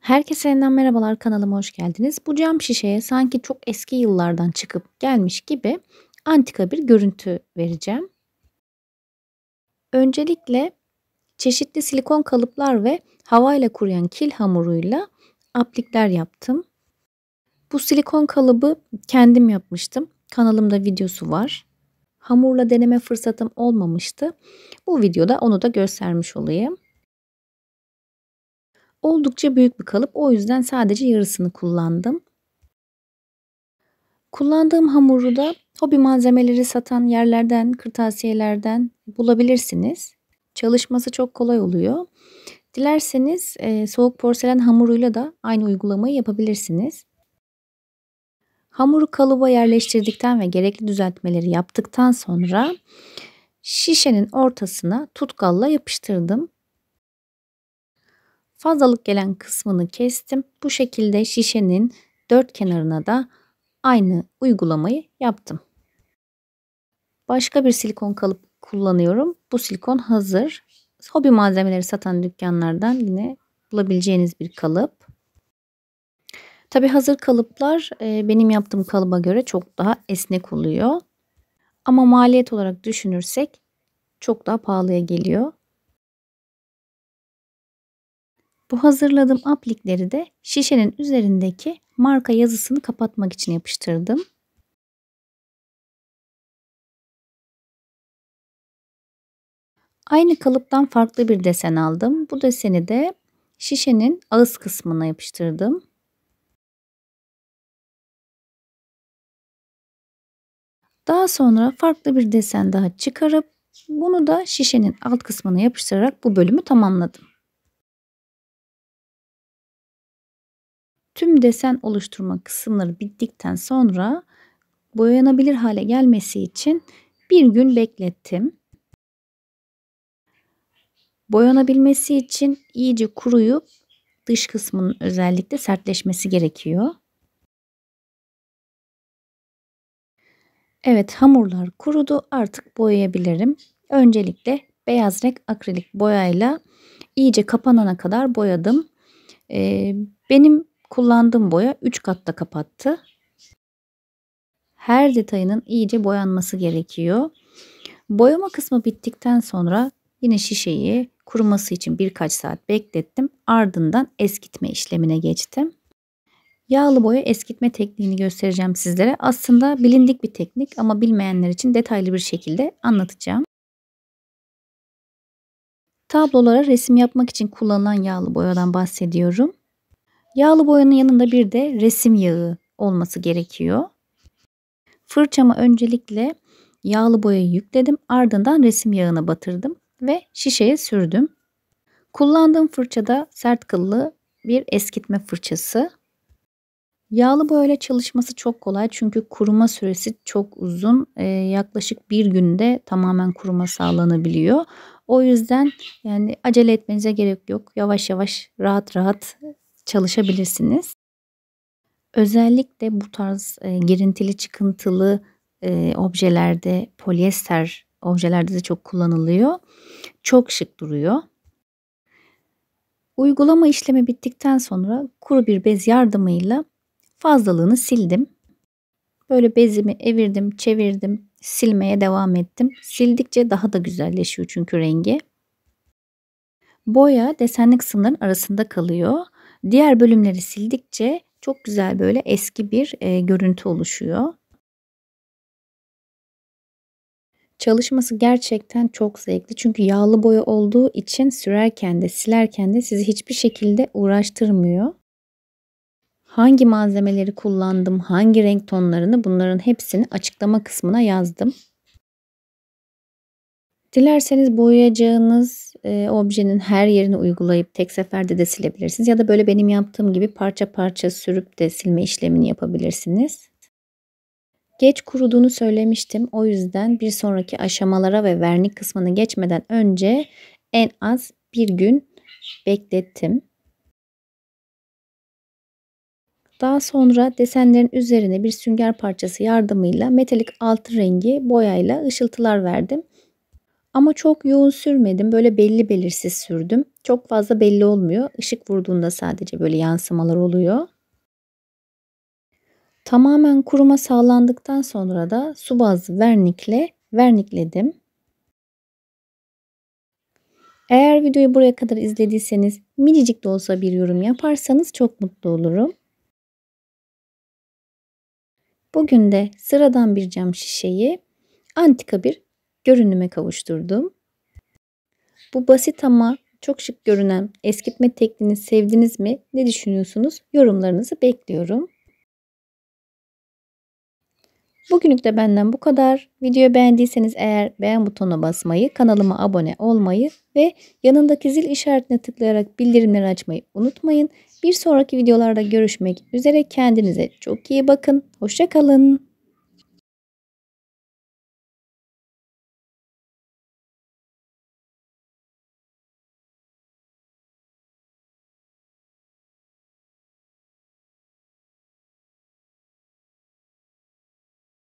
Herkese yeniden merhabalar, kanalıma hoş geldiniz. Bu cam şişeye sanki çok eski yıllardan çıkıp gelmiş gibi antika bir görüntü vereceğim. Öncelikle çeşitli silikon kalıplar ve havayla kuruyan kil hamuruyla aplikler yaptım. Bu silikon kalıbı kendim yapmıştım. Kanalımda videosu var. Hamurla deneme fırsatım olmamıştı. Bu videoda onu da göstermiş olayım. Oldukça büyük bir kalıp, o yüzden sadece yarısını kullandım. Kullandığım hamuru da hobi malzemeleri satan yerlerden, kırtasiyelerden bulabilirsiniz. Çalışması çok kolay oluyor. Dilerseniz soğuk porselen hamuruyla da aynı uygulamayı yapabilirsiniz. Hamuru kalıba yerleştirdikten ve gerekli düzeltmeleri yaptıktan sonra şişenin ortasına tutkalla yapıştırdım. Fazlalık gelen kısmını kestim. Bu şekilde şişenin dört kenarına da aynı uygulamayı yaptım. Başka bir silikon kalıp kullanıyorum. Bu silikon hazır. Hobi malzemeleri satan dükkanlardan yine bulabileceğiniz bir kalıp. Tabi hazır kalıplar benim yaptığım kalıba göre çok daha esnek oluyor. Ama maliyet olarak düşünürsek çok daha pahalıya geliyor. Bu hazırladığım aplikleri de şişenin üzerindeki marka yazısını kapatmak için yapıştırdım. Aynı kalıptan farklı bir desen aldım. Bu deseni de şişenin ağız kısmına yapıştırdım. Daha sonra farklı bir desen daha çıkarıp bunu da şişenin alt kısmına yapıştırarak bu bölümü tamamladım. Tüm desen oluşturma kısımları bittikten sonra boyanabilir hale gelmesi için bir gün beklettim. Boyanabilmesi için iyice kuruyup dış kısmının özellikle sertleşmesi gerekiyor. Evet, hamurlar kurudu, artık boyayabilirim. Öncelikle beyaz renk akrilik boyayla iyice kapanana kadar boyadım. Benim kullandığım boya 3 katta kapattı. Her detayının iyice boyanması gerekiyor. Boyama kısmı bittikten sonra yine şişeyi kuruması için birkaç saat beklettim. Ardından eskitme işlemine geçtim. Yağlı boya eskitme tekniğini göstereceğim sizlere. Aslında bilindik bir teknik ama bilmeyenler için detaylı bir şekilde anlatacağım. Tablolara resim yapmak için kullanılan yağlı boyadan bahsediyorum. Yağlı boyanın yanında bir de resim yağı olması gerekiyor. Fırçama öncelikle yağlı boyayı yükledim. Ardından resim yağına batırdım ve şişeye sürdüm. Kullandığım fırçada sert kıllı bir eskitme fırçası. Yağlı boyayla çalışması çok kolay çünkü kuruma süresi çok uzun. Yaklaşık bir günde tamamen kuruma sağlanabiliyor. O yüzden yani acele etmenize gerek yok. Yavaş yavaş rahat rahat çalışabilirsiniz. Özellikle bu tarz girintili çıkıntılı objelerde, polyester objelerde de çok kullanılıyor. Çok şık duruyor. Uygulama işlemi bittikten sonra kuru bir bez yardımıyla fazlalığını sildim. Böyle bezimi evirdim, çevirdim, silmeye devam ettim. Sildikçe daha da güzelleşiyor çünkü rengi. Boya desenli kısımların arasında kalıyor. Diğer bölümleri sildikçe çok güzel böyle eski bir görüntü oluşuyor. Çalışması gerçekten çok zevkli. Çünkü yağlı boya olduğu için sürerken de silerken de sizi hiçbir şekilde uğraştırmıyor. Hangi malzemeleri kullandım, hangi renk tonlarını, bunların hepsini açıklama kısmına yazdım. Dilerseniz boyayacağınız objenin her yerini uygulayıp tek seferde de silebilirsiniz. Ya da böyle benim yaptığım gibi parça parça sürüp de silme işlemini yapabilirsiniz. Geç kuruduğunu söylemiştim. O yüzden bir sonraki aşamalara ve vernik kısmını geçmeden önce en az bir gün beklettim. Daha sonra desenlerin üzerine bir sünger parçası yardımıyla metalik altı rengi boyayla ışıltılar verdim. Ama çok yoğun sürmedim. Böyle belli belirsiz sürdüm. Çok fazla belli olmuyor. Işık vurduğunda sadece böyle yansımalar oluyor. Tamamen kuruma sağlandıktan sonra da su bazlı vernikle vernikledim. Eğer videoyu buraya kadar izlediyseniz minicik de olsa bir yorum yaparsanız çok mutlu olurum. Bugün de sıradan bir cam şişeyi antika bir görünüme kavuşturdum. Bu basit ama çok şık görünen eskitme tekniğini sevdiniz mi? Ne düşünüyorsunuz? Yorumlarınızı bekliyorum. Bugünlük de benden bu kadar. Videoyu beğendiyseniz eğer beğen butonuna basmayı, kanalıma abone olmayı ve yanındaki zil işaretine tıklayarak bildirimleri açmayı unutmayın. Bir sonraki videolarda görüşmek üzere. Kendinize çok iyi bakın. Hoşça kalın.